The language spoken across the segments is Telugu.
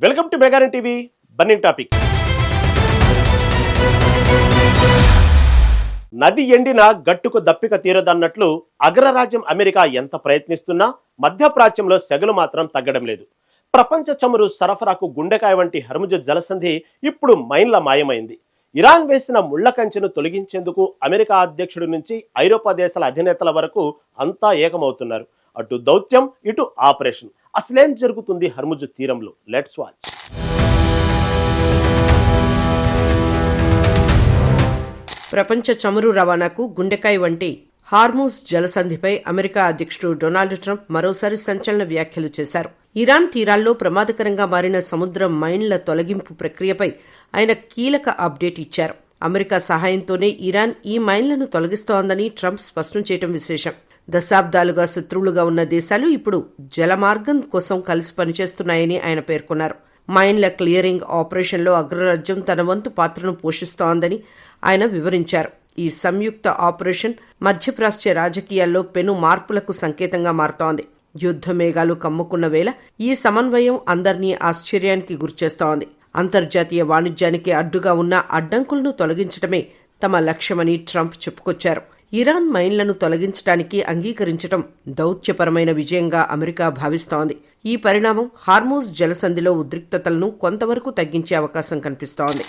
వెల్కమ్ టు మెగానన్ టీవీ బర్నింగ్ టాపిక్. నది ఎండినా గట్టుకు దప్పిక తీరదన్నట్లు అగ్రరాజ్యం అమెరికా ఎంత ప్రయత్నిస్తున్నా మధ్యప్రాచ్యంలో సెగలు మాత్రం తగ్గడం లేదు. ప్రపంచ చమురు సరఫరాకు గుండెకాయ వంటి హర్ముజ్ జలసంధి ఇప్పుడు మైన్ల మాయమైంది. ఇరాన్ వేసిన ముళ్ల కంచెను తొలగించేందుకు అమెరికా అధ్యక్షుడి నుంచి ఐరోపా దేశాల అధినేతల వరకు అంతా ఏకమవుతున్నారు. అటు దౌత్యం, ఇటు ఆపరేషన్. అసలేం జరుగుతుంది హర్ముజ్ తీరంలో? Let's watch. ప్రపంచ చమురు రవాణాకు గుండెకాయ వంటి హార్ముజ్ జలసంధిపై అమెరికా అధ్యక్షుడు డొనాల్డ్ ట్రంప్ మరోసారి సంచలన వ్యాఖ్యలు చేశారు. ఇరాన్ తీరాల్లో ప్రమాదకరంగా మారిన సముద్ర మైన్ల తొలగింపు ప్రక్రియపై ఆయన కీలక అప్డేట్ ఇచ్చారు. అమెరికా సహాయంతోనే ఇరాన్ ఈ మైన్లను తొలగిస్తోందని ట్రంప్ స్పష్టం చేయడం విశేషం. దశాబ్దాలుగా శత్రువులుగా ఉన్న దేశాలు ఇప్పుడు జలమార్గం కోసం కలిసి పనిచేస్తున్నాయని ఆయన పేర్కొన్నారు. మైన్ల క్లియరింగ్ ఆపరేషన్లో అగ్రరాజ్యం తన వంతు పాత్రను పోషిస్తోందని ఆయన వివరించారు. ఈ సంయుక్త ఆపరేషన్ మధ్యప్రాచ్య రాజకీయాల్లో పెను మార్పులకు సంకేతంగా మారుతోంది. యుద్ధ మేఘాలు కమ్ముకున్న వేళ ఈ సమన్వయం అందర్నీ ఆశ్చర్యానికి గురిచేస్తోంది. అంతర్జాతీయ వాణిజ్యానికి అడ్డుగా ఉన్న అడ్డంకులను తొలగించడమే తమ లక్ష్యమని ట్రంప్ చెప్పుకొచ్చారు. ఇరాన్ మైన్లను తొలగించడానికి అంగీకరించడం దౌత్యపరమైన విజయంగా అమెరికా భావిస్తోంది. ఈ పరిణామం హార్ముజ్ జలసంధిలో ఉద్రిక్తతలను కొంతవరకు తగ్గించే అవకాశం కనిపిస్తోంది.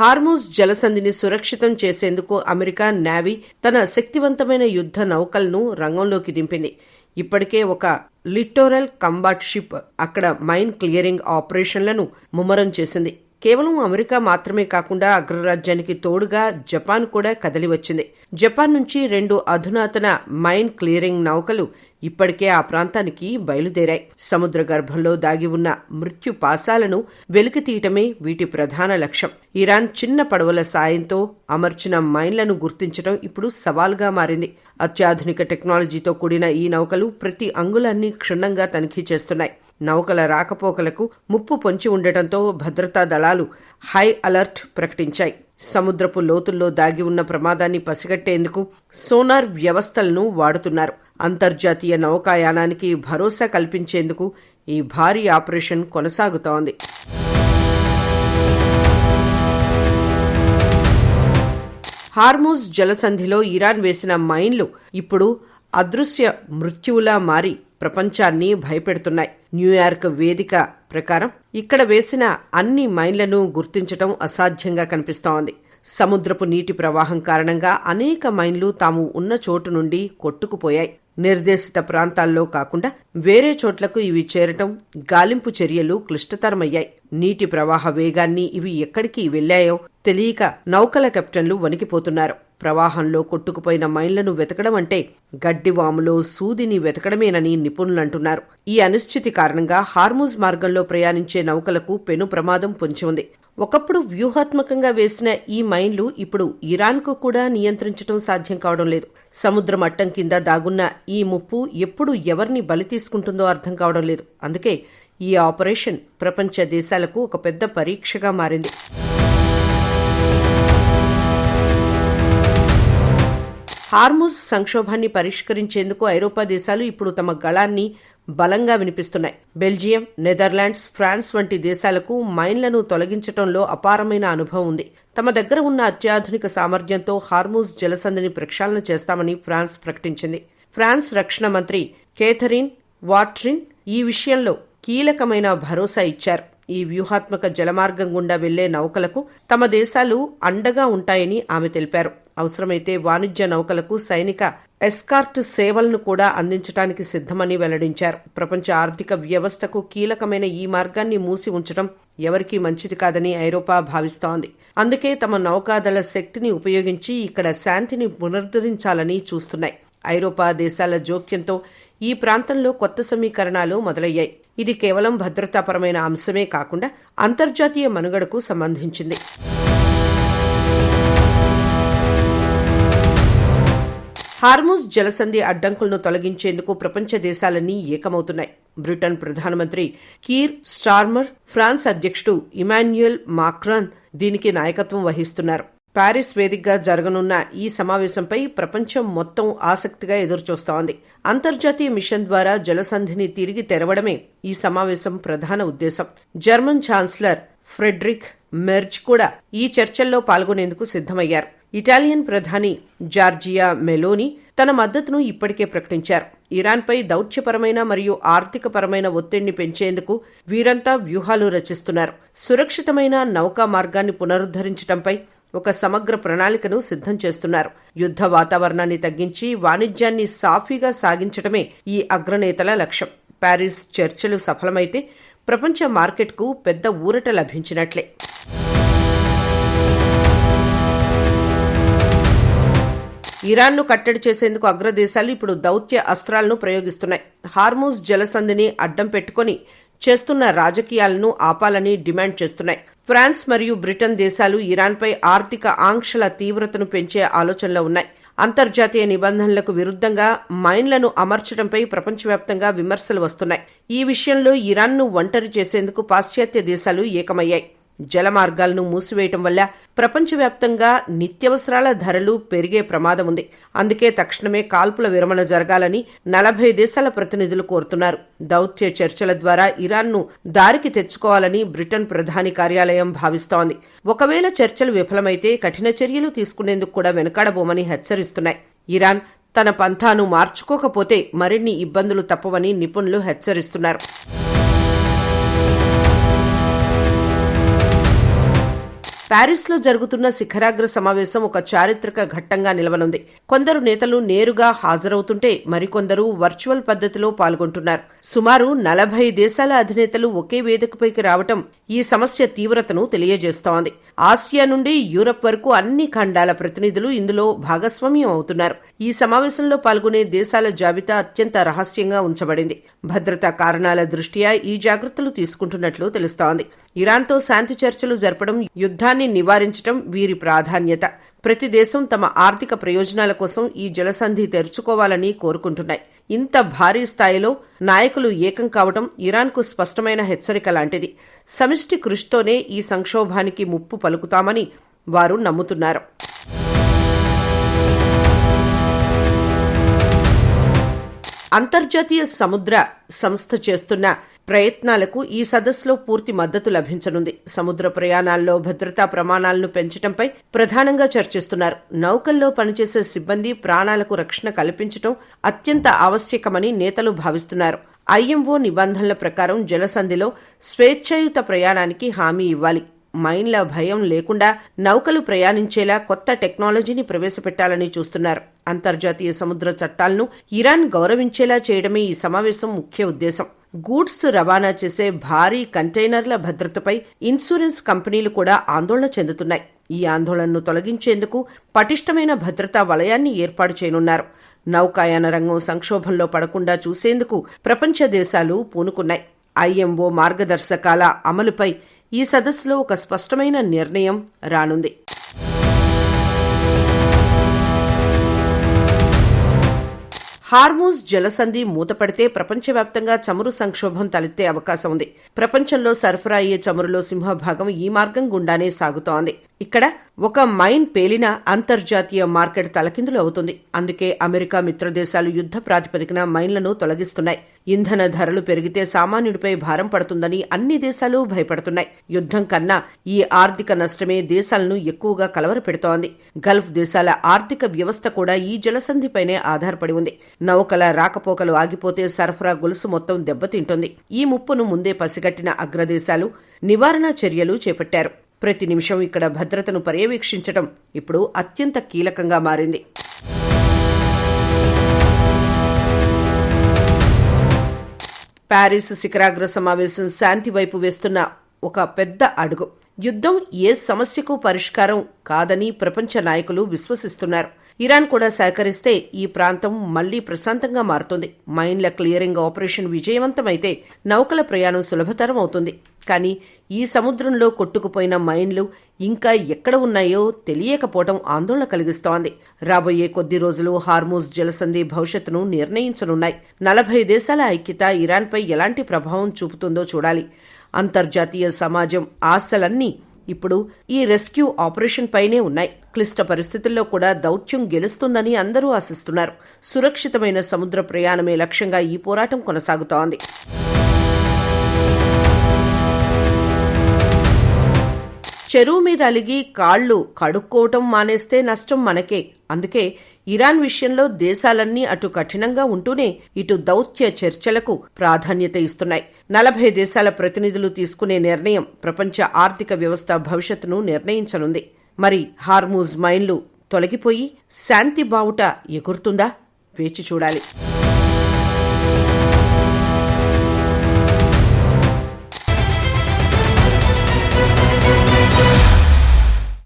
హార్ముజ్ జలసంధిని సురక్షితం చేసేందుకు అమెరికా నేవీ తన శక్తివంతమైన యుద్ధ నౌకలను రంగంలోకి దింపింది. ఇప్పటికే ఒక లిటోరల్ కంబాట్ షిప్ అక్కడ మైన్ క్లియరింగ్ ఆపరేషన్లను ముమ్మరం చేసింది. కేవలం అమెరికా మాత్రమే కాకుండా అగ్రరాజ్యానికి తోడుగా జపాన్ కూడా కదలి వచ్చింది. జపాన్ నుంచి 2 అధునాతన మైన్ క్లియరింగ్ నౌకలు ఇప్పటికే ఆ ప్రాంతానికి బయలుదేరాయి. సముద్ర గర్భంలో దాగి ఉన్న మృత్యు పాశాలను వెలికితీయటమే వీటి ప్రధాన లక్ష్యం. ఇరాన్ చిన్న పడవల సాయంతో అమర్చిన మైన్లను గుర్తించడం ఇప్పుడు సవాల్గా మారింది. అత్యాధునిక టెక్నాలజీతో కూడిన ఈ నౌకలు ప్రతి అంగుళాన్ని క్షుణ్ణంగా తనిఖీ చేస్తున్నాయి. నౌకల రాకపోకలకు ముప్పు పొంచి ఉండటంతో భద్రతా దళాలు హై అలర్ట్ ప్రకటించాయి. సముద్రపు లోతుల్లో దాగి ఉన్న ప్రమాదాన్ని పసిగట్టేందుకు సోనార్ వ్యవస్థలను వాడుతున్నారు. అంతర్జాతీయ నౌకాయానానికి భరోసా కల్పించేందుకు ఈ భారీ ఆపరేషన్ కొనసాగుతోంది. హార్ముజ్ జలసంధిలో ఇరాన్ వేసిన మైన్లు ఇప్పుడు అదృశ్య మృత్యువులా మారి ప్రపంచాన్ని భయపెడుతున్నాయి. న్యూయార్క్ వేదిక ప్రకారం ఇక్కడ వేసిన అన్ని మైన్లను గుర్తించడం అసాధ్యంగా కనిపిస్తోంది. సముద్రపు నీటి ప్రవాహం కారణంగా అనేక మైన్లు తాము ఉన్న చోటు నుండి కొట్టుకుపోయాయి. నిర్దేశిత ప్రాంతాల్లో కాకుండా వేరే చోట్లకు ఇవి చేరటం, గాలింపు చర్యలు క్లిష్టతరమయ్యాయి. నీటి ప్రవాహ వేగాన్ని ఇవి ఎక్కడికి వెళ్లాయో తెలియక నౌకల కెప్టెన్లు వణికిపోతున్నారు. ప్రవాహంలో కొట్టుకుపోయిన మైన్లను వెతకడం అంటే గడ్డివాములో సూదిని వెతకడమేనని నిపుణులంటున్నారు. ఈ అనిశ్చితి కారణంగా హార్ముజ్ మార్గంలో ప్రయాణించే నౌకలకు పెను ప్రమాదం పొంచి ఉంది. ఒకప్పుడు వ్యూహాత్మకంగా వేసిన ఈ మైన్లు ఇప్పుడు ఇరాన్కు కూడా నియంత్రించడం సాధ్యం కావడం లేదు. సముద్ర మట్టం కింద దాగున్న ఈ ముప్పు ఎప్పుడు ఎవరిని బలి తీసుకుంటుందో అర్థం కావడం లేదు. అందుకే ఈ ఆపరేషన్ ప్రపంచ దేశాలకు ఒక పెద్ద పరీక్షగా మారింది. హార్ముజ్ సంక్షోభాన్ని పరిష్కరించేందుకు ఐరోపా దేశాలు ఇప్పుడు తమ గళాన్ని బలంగా వినిపిస్తున్నాయి. బెల్జియం, నెదర్లాండ్స్, ఫ్రాన్స్ వంటి దేశాలకు మైన్లను తొలగించడంలో అపారమైన అనుభవం ఉంది. తమ దగ్గర ఉన్న అత్యాధునిక సామర్థ్యంతో హార్ముజ్ జలసంధిని ప్రక్షాళన చేస్తామని ఫ్రాన్స్ ప్రకటించింది. ఫ్రాన్స్ రక్షణ మంత్రి కేథరిన్ వాట్రిన్ ఈ విషయంలో కీలకమైన భరోసా ఇచ్చారు. ఈ వ్యూహాత్మక జలమార్గం గుండా వెళ్లే నౌకలకు తమ దేశాలు అండగా ఉంటాయని ఆమె తెలిపారు. అవసరమైతే వాణిజ్య నౌకలకు సైనిక ఎస్కార్ట్ సేవలను కూడా అందించడానికి సిద్ధమని వెల్లడించారు. ప్రపంచ ఆర్థిక వ్యవస్థకు కీలకమైన ఈ మార్గాన్ని మూసి ఉంచడం ఎవరికీ మంచిది కాదని ఐరోపా భావిస్తోంది. అందుకే తమ నౌకాదళ శక్తిని ఉపయోగించి ఇక్కడ శాంతిని పునరుద్ధరించాలని చూస్తున్నాయి. ఐరోపా దేశాల జోక్యంతో ఈ ప్రాంతంలో కొత్త సమీకరణాలు మొదలయ్యాయి. ఇది కేవలం భద్రతాపరమైన అంశమే కాకుండా అంతర్జాతీయ మనుగడకు సంబంధించింది. హార్ముజ్ జలసంధి అడ్డంకులను తొలగించేందుకు ప్రపంచ దేశాలన్నీ ఏకమవుతున్నాయి. బ్రిటన్ ప్రధానమంత్రి కీర్ స్టార్మర్, ఫ్రాన్స్ అధ్యక్షుడు ఇమాన్యుయల్ మాక్రాన్ దీనికి నాయకత్వం వహిస్తున్నారు. ప్యారిస్ వేదికగా జరగనున్న ఈ సమావేశంపై ప్రపంచం మొత్తం ఆసక్తిగా ఎదురుచూస్తోంది. అంతర్జాతీయ మిషన్ ద్వారా జలసంధిని తిరిగి తెరవడమే ఈ సమావేశం ప్రధాన ఉద్దేశం. జర్మన్ ఛాన్సలర్ ఫ్రెడరిక్ మెర్జ్ కూడా ఈ చర్చల్లో పాల్గొనేందుకు సిద్ధమయ్యారు. ఇటాలియన్ ప్రధాని జార్జియా మెలోని తన మద్దతును ఇప్పటికే ప్రకటించారు. ఇరాన్పై దౌత్యపరమైన మరియు ఆర్థికపరమైన ఒత్తిడిని పెంచేందుకు వీరంతా వ్యూహాలు రచిస్తున్నారు. సురక్షితమైన నౌకా మార్గాన్ని పునరుద్ధరించడంపై ఒక సమగ్ర ప్రణాళికను సిద్ధం చేస్తున్నారు. యుద్ధ వాతావరణాన్ని తగ్గించి వాణిజ్యాన్ని సాఫీగా సాగించడమే ఈ అగ్రనేతల లక్ష్యం. ప్యారిస్ చర్చలు సఫలమైతే ప్రపంచ మార్కెట్కు పెద్ద ఊరట లభించినట్లే. ఇరాన్ను కట్టడి చేసేందుకు అగ్రదేశాలు ఇప్పుడు దౌత్య అస్త్రాలను ప్రయోగిస్తున్నాయి. హార్మూజ్ జలసంధిని అడ్డం పెట్టుకుని చేస్తున్న రాజకీయాలను ఆపాలని డిమాండ్ చేస్తున్నాయి. ఫ్రాన్స్ మరియు బ్రిటన్ దేశాలు ఇరాన్పై ఆర్థిక ఆంక్షల తీవ్రతను పెంచే ఆలోచనలో ఉన్నాయి. అంతర్జాతీయ నిబంధనలకు విరుద్ధంగా మైన్లను అమర్చడంపై ప్రపంచవ్యాప్తంగా విమర్శలు వస్తున్నాయి. ఈ విషయంలో ఇరాన్ను ఒంటరి చేసేందుకు పాశ్చాత్య దేశాలు ఏకమయ్యాయి. జల మార్గాలను మూసివేయటం వల్ల ప్రపంచవ్యాప్తంగా నిత్యావసరాల ధరలు పెరిగే ప్రమాదం ఉంది. అందుకే తక్షణమే కాల్పుల విరమణ జరగాలని 40 దేశాల ప్రతినిధులు కోరుతున్నారు. దౌత్య చర్చల ద్వారా ఇరాన్ను దారికి తెచ్చుకోవాలని బ్రిటన్ ప్రధాని కార్యాలయం భావిస్తోంది. ఒకవేళ చర్చలు విఫలమైతే కఠిన చర్యలు తీసుకునేందుకు కూడా వెనుకాడబోమని హెచ్చరిస్తున్నాయి. ఇరాన్ తన పంథాను మార్చుకోకపోతే మరిన్ని ఇబ్బందులు తప్పవని నిపుణులు హెచ్చరిస్తున్నారు. ప్యారిస్లో జరుగుతున్న శిఖరాగ్ర సమావేశం ఒక చారిత్రక ఘట్టంగా నిలవనుంది. కొందరు నేతలు నేరుగా హాజరవుతుంటే మరికొందరు వర్చువల్ పద్ధతిలో పాల్గొంటున్నారు. సుమారు 40 దేశాల అధినేతలు ఒకే వేదికపైకి రావటం ఈ సమస్య తీవ్రతను తెలియజేస్తోంది. ఆసియా నుండి యూరప్ వరకు అన్ని ఖండాల ప్రతినిధులు ఇందులో భాగస్వామ్యం అవుతున్నారు. ఈ సమావేశంలో పాల్గొనే దేశాల జాబితా అత్యంత రహస్యంగా ఉంచబడింది. భద్రతా కారణాల దృష్ట్యా ఈ జాగ్రత్తలు తీసుకుంటున్నట్లు తెలుస్తోంది. ఇరాన్తో శాంతి చర్చలు జరపడం, యుద్ధాన్ని నివారించడం వీరి ప్రాధాన్యత. ప్రతి దేశం తమ ఆర్థిక ప్రయోజనాల కోసం ఈ జలసంధి తెరుచుకోవాలని కోరుకుంటున్నాయి. ఇంత భారీ స్థాయిలో నాయకులు ఏకం కావడం ఇరాన్కు స్పష్టమైన హెచ్చరిక లాంటిది. సమిష్టి కృషితోనే ఈ సంక్షోభానికి ముప్పు పలుకుతామని వారు నమ్ముతున్నారు. అంతర్జాతీయ సముద్ర సంస్థ చేస్తున్న ప్రయత్నాలకు ఈ సదస్సులో పూర్తి మద్దతు లభించనుంది. సముద్ర ప్రయాణాల్లో భద్రతా ప్రమాణాలను పెంచడంపై ప్రధానంగా చర్చిస్తున్నారు. నౌకల్లో పనిచేసే సిబ్బంది ప్రాణాలకు రక్షణ కల్పించడం అత్యంత ఆవశ్యకమని నేతలు భావిస్తున్నారు. ఐఎంఓ నిబంధనల ప్రకారం జలసంధిలో స్వేచ్ఛాయుత ప్రయాణానికి హామీ ఇవ్వాలి. మైన్ల భయం లేకుండా నౌకలు ప్రయాణించేలా కొత్త టెక్నాలజీని ప్రవేశపెట్టాలని చూస్తున్నారు. అంతర్జాతీయ సముద్ర చట్టాలను ఇరాన్ గౌరవించేలా చేయడమే ఈ సమావేశం ముఖ్య ఉద్దేశం. గూడ్స్ రవాణా చేసే భారీ కంటైనర్ల భద్రతపై ఇన్సూరెన్స్ కంపెనీలు కూడా ఆందోళన చెందుతున్నాయి. ఈ ఆందోళనను తొలగించేందుకు పటిష్టమైన భద్రతా వలయాన్ని ఏర్పాటు చేయనున్నారు. నౌకాయాన రంగం సంక్షోభంలో పడకుండా చూసేందుకు ప్రపంచ దేశాలు పూనుకున్నాయి. ఐఎంఓ మార్గదర్శకాల అమలుపై ఈ సదస్సులో ఒక స్పష్టమైన నిర్ణయం రానుంది. హార్మూజ్ జలసంధి మూతపడితే ప్రపంచవ్యాప్తంగా చమురు సంక్షోభం తలెత్తే అవకాశం ఉంది. ప్రపంచంలో సరఫరా అయ్యే చమురులో సింహభాగం ఈ మార్గం గుండానే సాగుతోంది. ఇక్కడ ఒక మైన్ పేలిన అంతర్జాతీయ మార్కెట్ తలకిందులు అవుతుంది. అందుకే అమెరికా మిత్రదేశాలు యుద్ధ ప్రాతిపదికన మైన్లను తొలగిస్తున్నాయి. ఇంధన ధరలు పెరిగితే సామాన్యుడిపై భారం పడుతుందని అన్ని దేశాలు భయపడుతున్నాయి. యుద్ధం కన్నా ఈ ఆర్థిక నష్టమే దేశాలను ఎక్కువగా కలవరపెడుతోంది. గల్ఫ్ దేశాల ఆర్థిక వ్యవస్థ కూడా ఈ జలసంధిపైనే ఆధారపడి ఉంది. నౌకల రాకపోకలు ఆగిపోతే సరఫరా గొలుసు మొత్తం దెబ్బతింటుంది. ఈ ముప్పును ముందే పసిగట్టిన అగ్రదేశాలు నివారణ చర్యలు చేపట్టారు. ప్రతి నిమిషం ఇక్కడ భద్రతను పర్యవేక్షించడం ఇప్పుడు అత్యంత కీలకంగా మారింది. ప్యారిస్ శిఖరాగ్ర సమావేశం శాంతి వైపు వేస్తున్న ఒక పెద్ద అడుగు. యుద్ధం ఏ సమస్యకు పరిష్కారం కాదని ప్రపంచ నాయకులు విశ్వసిస్తున్నారు. ఇరాన్ కూడా సహకరిస్తే ఈ ప్రాంతం మళ్లీ ప్రశాంతంగా మారుతుంది. మైన్ల క్లియరింగ్ ఆపరేషన్ విజయవంతమైతే నౌకల ప్రయాణం సులభతరం అవుతుంది. కానీ ఈ సముద్రంలో కొట్టుకుపోయిన మైన్లు ఇంకా ఎక్కడ ఉన్నాయో తెలియకపోవడం ఆందోళన కలిగిస్తోంది. రాబోయే కొద్ది రోజులు హార్మూజ్ జలసంధి భవిష్యత్తును నిర్ణయించనున్నాయి. 40 దేశాల ఐక్యత ఇరాన్పై ఎలాంటి ప్రభావం చూపుతుందో చూడాలి. అంతర్జాతీయ సమాజం ఆశలన్నీ ఇప్పుడు ఈ రెస్క్యూ ఆపరేషన్ పైనే ఉన్నాయి. క్లిష్ట పరిస్థితుల్లో కూడా దౌత్యం గెలుస్తుందని అందరూ ఆశిస్తున్నారు. సురక్షితమైన సముద్ర ప్రయాణమే లక్ష్యంగా ఈ పోరాటం కొనసాగుతోంది. చెరువు మీద అలిగి కాళ్లు కడుక్కోవటం మానేస్తే నష్టం మనకే. అందుకే ఇరాన్ విషయంలో దేశాలన్నీ అటు కఠినంగా ఉంటూనే ఇటు దౌత్య చర్చలకు ప్రాధాన్యత ఇస్తున్నాయి. 40 దేశాల ప్రతినిధులు తీసుకునే నిర్ణయం ప్రపంచ ఆర్థిక వ్యవస్థ భవిష్యత్తును నిర్ణయించనుంది. మరి హార్మూజ్ మైన్లు తొలగిపోయి శాంతి బావుట ఎగురుతుందా? వేచి చూడాలి.